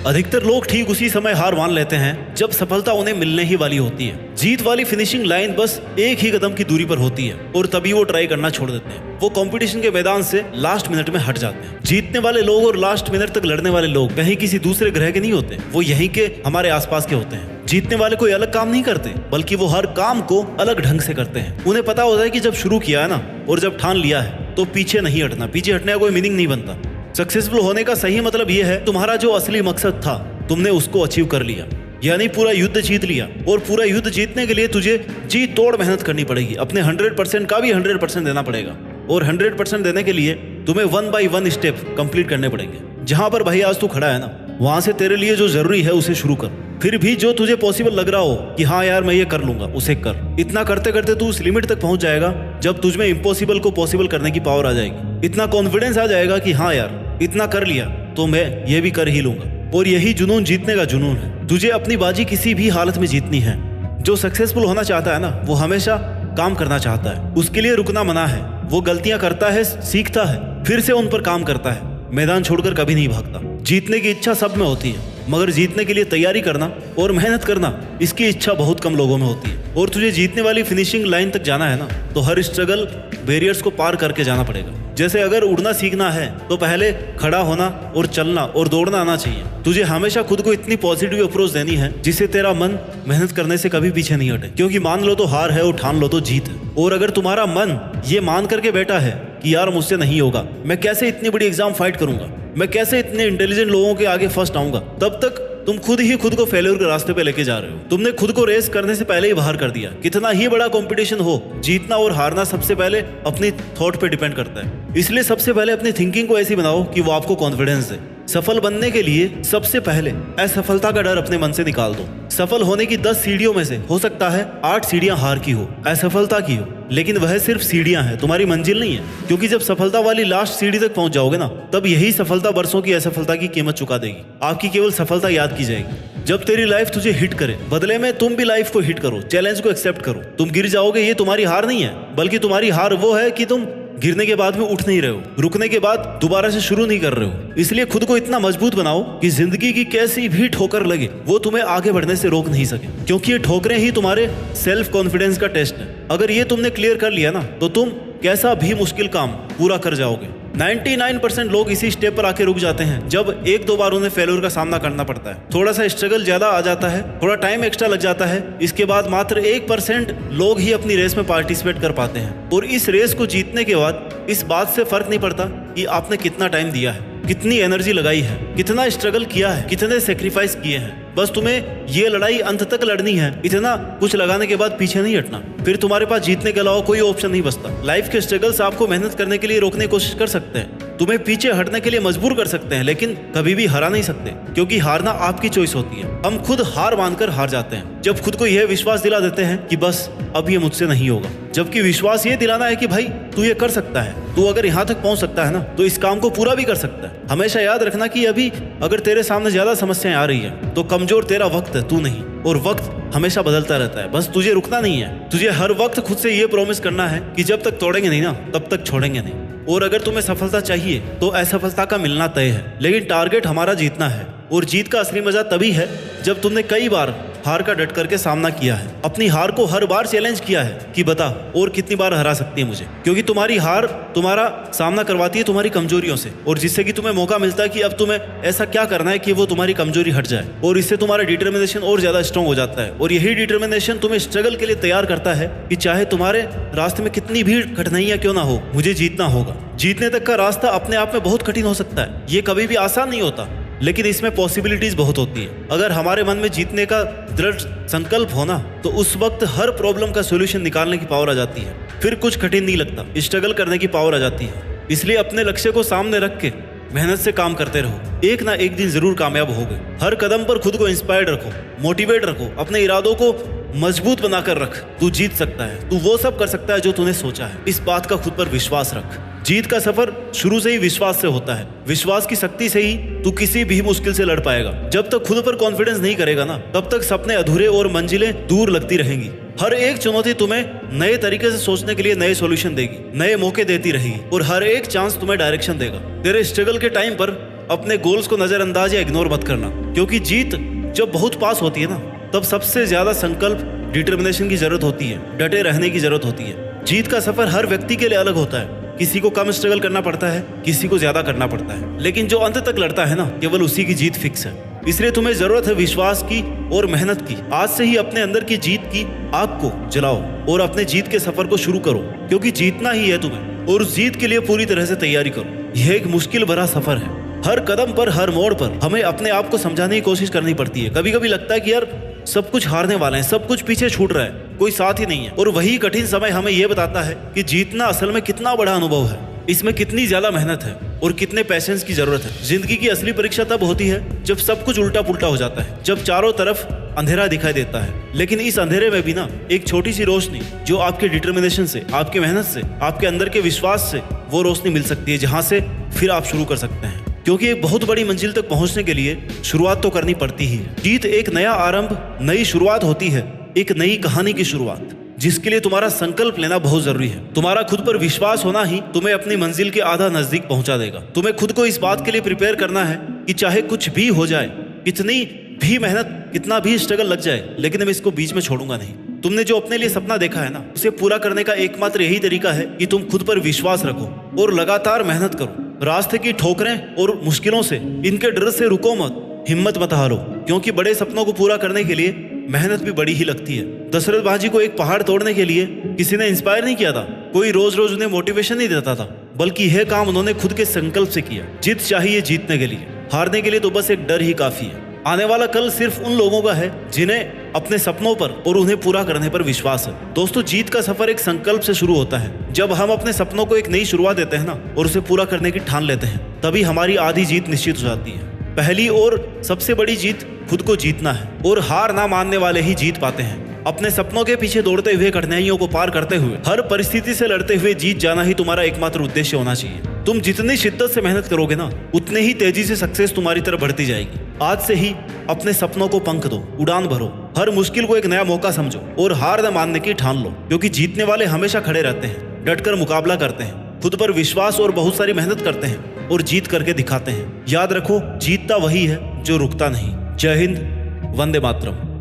अधिकतर लोग ठीक उसी समय हार मान लेते हैं जब सफलता उन्हें मिलने ही वाली होती है। जीत वाली फिनिशिंग लाइन बस एक ही कदम की दूरी पर होती है और तभी वो ट्राई करना छोड़ देते हैं। वो कंपटीशन के मैदान से लास्ट मिनट में हट जाते हैं। जीतने वाले लोग और लास्ट मिनट तक लड़ने वाले लोग कहीं किसी दूसरे ग्रह के नहीं होते, वो यहीं के हमारे आसपास के होते हैं। जीतने वाले कोई अलग काम नहीं करते, बल्कि वो हर काम को अलग ढंग से करते हैं। उन्हें पता होता है कि जब शुरू किया है ना और जब ठान लिया है तो पीछे नहीं हटना। पीछे हटने का कोई मीनिंग नहीं बनता। सक्सेसफुल होने का सही मतलब ये है तुम्हारा जो असली मकसद था तुमने उसको अचीव कर लिया, यानी पूरा युद्ध जीत लिया। और पूरा युद्ध जीतने के लिए तुझे जी तोड़ मेहनत करनी पड़ेगी। अपने 100% का भी 100% देना पड़ेगा और 100% देने के लिए तुम्हें 1 by 1 स्टेप कंप्लीट करने पड़ेंगे। जहां पर भाई आज तू खड़ा है ना, वहां से तेरे लिए जो जरूरी है उसे शुरू कर। फिर भी जो तुझे पॉसिबल लग रहा हो कि हाँ यार मैं ये कर लूंगा, उसे कर। इतना करते करते तू उस लिमिट तक पहुंच जाएगा जब तुझमें इम्पॉसिबल को पॉसिबल करने की पावर आ जाएगी। इतना कॉन्फिडेंस आ जाएगा कि हाँ यार इतना कर लिया तो मैं ये भी कर ही लूंगा। और यही जुनून जीतने का जुनून है। तुझे अपनी बाजी किसी भी हालत में जीतनी है। जो सक्सेसफुल होना चाहता है ना, वो हमेशा काम करना चाहता है। उसके लिए रुकना मना है। वो गलतियां करता है, सीखता है, फिर से उन पर काम करता है। मैदान छोड़कर कभी नहीं भागता। जीतने की इच्छा सब में होती है, मगर जीतने के लिए तैयारी करना और मेहनत करना, इसकी इच्छा बहुत कम लोगों में होती है। और तुझे जीतने वाली फिनिशिंग लाइन तक जाना है ना, तो हर स्ट्रगल बैरियर्स को पार करके जाना पड़ेगा। जैसे अगर उड़ना सीखना है तो पहले खड़ा होना और चलना और दौड़ना आना चाहिए। तुझे हमेशा खुद को इतनी पॉजिटिव अप्रोच देनी है जिससे तेरा मन मेहनत करने से कभी पीछे नहीं हटे। क्योंकि मान लो तो हार है और ठान लो तो जीत है। और अगर तुम्हारा मन ये मान करके बैठा है कि यार मुझसे नहीं होगा, मैं कैसे इतनी बड़ी एग्जाम फाइट करूंगा, मैं कैसे इतने इंटेलिजेंट लोगों के आगे फर्स्ट आऊंगा, तब तक तुम खुद ही खुद को फेल्यूर के रास्ते पे लेके जा रहे हो। तुमने खुद को रेस करने से पहले ही बाहर कर दिया। कितना ही बड़ा कंपटीशन हो, जीतना और हारना सबसे पहले अपनी थॉट पे डिपेंड करता है। इसलिए सबसे पहले अपनी थिंकिंग को ऐसी बनाओ कि वो आपको कॉन्फिडेंस दे। सफल बनने के लिए सबसे पहले असफलता का डर अपने मन से निकाल दो। सफल होने की 10 सीढ़ियों में से हो सकता है 8 सीढ़ियां हार की हो, असफलता की हो, लेकिन वह सिर्फ सीढ़ियां हैं, तुम्हारी मंजिल नहीं है। क्योंकि जब सफलता वाली लास्ट सीढ़ी तक पहुंच जाओगे ना, तब यही सफलता बरसों की असफलता की कीमत चुका देगी। आपकी केवल सफलता याद की जाएगी जब तेरी लाइफ तुझे हिट करे। बदले में तुम भी लाइफ को हिट करो, चैलेंज को एक्सेप्ट करो। तुम गिर जाओगे, ये तुम्हारी हार नहीं है, बल्कि तुम्हारी हार वो है कि तुम गिरने के बाद में उठ नहीं रहे हो, रुकने के बाद दोबारा से शुरू नहीं कर रहे हो। इसलिए खुद को इतना मजबूत बनाओ कि जिंदगी की कैसी भी ठोकर लगे वो तुम्हें आगे बढ़ने से रोक नहीं सके। क्योंकि ये ठोकरें ही तुम्हारे सेल्फ कॉन्फिडेंस का टेस्ट है। अगर ये तुमने क्लियर कर लिया ना, तो तुम कैसा भी मुश्किल काम पूरा कर जाओगे। 99% लोग इसी स्टेप पर आके रुक जाते हैं जब 1-2 बार उन्हें फेल्यूर का सामना करना पड़ता है, थोड़ा सा स्ट्रगल ज्यादा आ जाता है, थोड़ा टाइम एक्स्ट्रा लग जाता है। इसके बाद मात्र 1% लोग ही अपनी रेस में पार्टिसिपेट कर पाते हैं। और इस रेस को जीतने के बाद इस बात से फर्क नहीं पड़ता कि आपने कितना टाइम दिया है, कितनी एनर्जी लगाई है, कितना स्ट्रगल किया है, कितने सेक्रीफाइस किए हैं। बस तुम्हें ये लड़ाई अंत तक लड़नी है। इतना कुछ लगाने के बाद पीछे नहीं हटना। फिर तुम्हारे पास जीतने के अलावा कोई ऑप्शन नहीं बचता। लाइफ के स्ट्रगल्स आपको मेहनत करने के लिए रोकने की कोशिश कर सकते हैं, तुम्हें पीछे हटने के लिए मजबूर कर सकते हैं, लेकिन कभी भी हरा नहीं सकते। क्योंकि हारना आपकी चॉइस होती है। हम खुद हार मानकर हार जाते हैं जब खुद को यह विश्वास दिला देते हैं कि बस अब ये मुझसे नहीं होगा। जबकि विश्वास ये दिलाना है कि भाई तू ये कर सकता है, तू अगर यहाँ तक पहुंच सकता है ना, तो इस काम को पूरा भी कर सकता है। हमेशा याद रखना कि अभी अगर तेरे सामने ज्यादा समस्याएं आ रही है तो कमजोर तेरा वक्त है, तू नहीं। और वक्त हमेशा बदलता रहता है, बस तुझे रुकना नहीं है। तुझे हर वक्त खुद से ये प्रॉमिस करना है कि जब तक तोड़ेंगे नहीं ना, तब तक छोड़ेंगे नहीं। और अगर तुम्हें सफलता चाहिए तो असफलता का मिलना तय है, लेकिन टारगेट हमारा जीतना है। और जीत का असली मजा तभी है जब तुमने कई बार हार का डट करके सामना किया है, अपनी हार को हर बार चैलेंज किया है कि बता और कितनी बार हरा सकती है मुझे। क्योंकि तुम्हारी हार तुम्हारा सामना करवाती है तुम्हारी कमजोरियों से, और जिससे कि तुम्हें मौका मिलता है कि अब तुम्हें ऐसा क्या करना है कि वो तुम्हारी कमजोरी हट जाए। और इससे तुम्हारा डिटर्मिनेशन और ज्यादा स्ट्रांग हो जाता है। और यही डिटर्मिनेशन तुम्हें स्ट्रगल के लिए तैयार करता है कि चाहे तुम्हारे रास्ते में कितनी भी कठिनाइयां क्यों ना हो, मुझे जीतना होगा। जीतने तक का रास्ता अपने आप में बहुत कठिन हो सकता है, ये कभी भी आसान नहीं होता, लेकिन इसमें पॉसिबिलिटीज बहुत होती है। अगर हमारे मन में जीतने का दृढ़ संकल्प होना, तो उस वक्त हर प्रॉब्लम का सॉल्यूशन निकालने की पावर आ जाती है। फिर कुछ कठिन नहीं लगता, स्ट्रगल करने की पावर आ जाती है। इसलिए अपने लक्ष्य को सामने रख के मेहनत से काम करते रहो, एक ना एक दिन जरूर कामयाब होगे। हर कदम पर खुद को इंस्पायर्ड रखो, मोटिवेट रखो, अपने इरादों को मजबूत बनाकर रख। तू जीत सकता है, तू वो सब कर सकता है जो तूने सोचा है। इस बात का खुद पर विश्वास रख। जीत का सफर शुरू से ही विश्वास से होता है। विश्वास की शक्ति से ही तू किसी भी मुश्किल से लड़ पाएगा। जब तक खुद पर कॉन्फिडेंस नहीं करेगा ना, तब तक सपने अधूरे और मंजिलें दूर लगती रहेंगी। हर एक चुनौती तुम्हें नए तरीके से सोचने के लिए नए सॉल्यूशन देगी, नए मौके देती रहेगी, और हर एक चांस तुम्हें डायरेक्शन देगा। तेरे स्ट्रगल के टाइम पर अपने गोल्स को नजरअंदाज या इग्नोर मत करना। क्योंकि जीत जब बहुत पास होती है ना, तब सबसे ज्यादा संकल्प, डिटर्मिनेशन की जरूरत होती है, डटे रहने की जरूरत होती है। जीत का सफर हर व्यक्ति के लिए अलग होता है। किसी को कम स्ट्रगल करना पड़ता है, किसी को ज्यादा करना पड़ता है, लेकिन जो अंत तक लड़ता है ना, केवल उसी की जीत फिक्स है। इसलिए तुम्हें जरूरत है विश्वास की और मेहनत की। आज से ही अपने अंदर की जीत की आग को जलाओ और अपने जीत के सफर को शुरू करो, क्योंकि जीतना ही है तुम्हें, और उस जीत के लिए पूरी तरह से तैयारी करो। यह एक मुश्किल भरा सफर है। हर कदम पर, हर मोड़ पर हमें अपने आप को समझाने की कोशिश करनी पड़ती है। कभी कभी लगता है कि यार सब कुछ हारने वाले हैं, सब कुछ पीछे छूट रहा है, कोई साथ ही नहीं है। और वही कठिन समय हमें यह बताता है कि जीतना असल में कितना बड़ा अनुभव है, इसमें कितनी ज्यादा मेहनत है और कितने पैशंस की जरूरत है। जिंदगी की असली परीक्षा तब होती है जब सब कुछ उल्टा पुल्टा हो जाता है, जब चारों तरफ अंधेरा दिखाई देता है, लेकिन इस अंधेरे में भी ना एक छोटी सी रोशनी, जो आपके डिटर्मिनेशन से, आपके मेहनत से, आपके अंदर के विश्वास से, वो रोशनी मिल सकती है, जहां से फिर आप शुरू कर सकते हैं। क्योंकि एक बहुत बड़ी मंजिल तक पहुंचने के लिए शुरुआत तो करनी पड़ती ही है। जीत एक नया आरंभ, नई शुरुआत होती है, एक नई कहानी की शुरुआत, जिसके लिए तुम्हारा संकल्प लेना बहुत जरूरी है। तुम्हारा खुद पर विश्वास होना ही तुम्हें अपनी मंजिल के आधा नजदीक पहुंचा देगा। तुम्हें खुद को इस बात के लिए प्रिपेयर करना है कि चाहे कुछ भी हो जाए, कितनी भी मेहनत, कितना भी स्ट्रगल लग जाए, लेकिन मैं इसको बीच में छोड़ूंगा नहीं। तुमने जो अपने लिए सपना देखा है ना, उसे पूरा करने का एकमात्र यही तरीका है कि तुम खुद पर विश्वास रखो और लगातार मेहनत करो। रास्ते की ठोकरें और मुश्किलों से, इनके डर से रुको मत, हिम्मत मत हारो, क्योंकि बड़े सपनों को पूरा करने के लिए मेहनत भी बड़ी ही लगती है। दशरथ बाजी को एक पहाड़ तोड़ने के लिए किसी ने इंस्पायर नहीं किया था, कोई रोज रोज उन्हें मोटिवेशन नहीं देता था, बल्कि यह काम उन्होंने खुद के संकल्प से किया। जीत चाहिए जीतने के लिए, हारने के लिए तो बस एक डर ही काफी है। आने वाला कल सिर्फ उन लोगों का है जिन्हें अपने सपनों पर और उन्हें पूरा करने पर विश्वास है। दोस्तों, जीत का सफर एक संकल्प से शुरू होता है। जब हम अपने सपनों को एक नई शुरुआत देते हैं ना, और उसे पूरा करने की ठान लेते हैं, तभी हमारी आधी जीत निश्चित हो जाती है। पहली और सबसे बड़ी जीत खुद को जीतना है, और हार ना मानने वाले ही जीत पाते हैं। अपने सपनों के पीछे दौड़ते हुए, कठिनाइयों को पार करते हुए, हर परिस्थिति से लड़ते हुए जीत जाना ही तुम्हारा एकमात्र उद्देश्य होना चाहिए। तुम जितनी शिद्दत से मेहनत करोगे ना, उतने ही तेजी से सक्सेस तुम्हारी तरफ बढ़ती जाएगी। आज से ही अपने सपनों को पंख दो, उड़ान भरो, हर मुश्किल को एक नया मौका समझो और हार न मानने की ठान लो, क्योंकि जीतने वाले हमेशा खड़े रहते हैं, डटकर मुकाबला करते हैं, खुद पर विश्वास और बहुत सारी मेहनत करते हैं और जीत करके दिखाते हैं। याद रखो, जीतता वही है जो रुकता नहीं। जय हिंद, वंदे मातरम।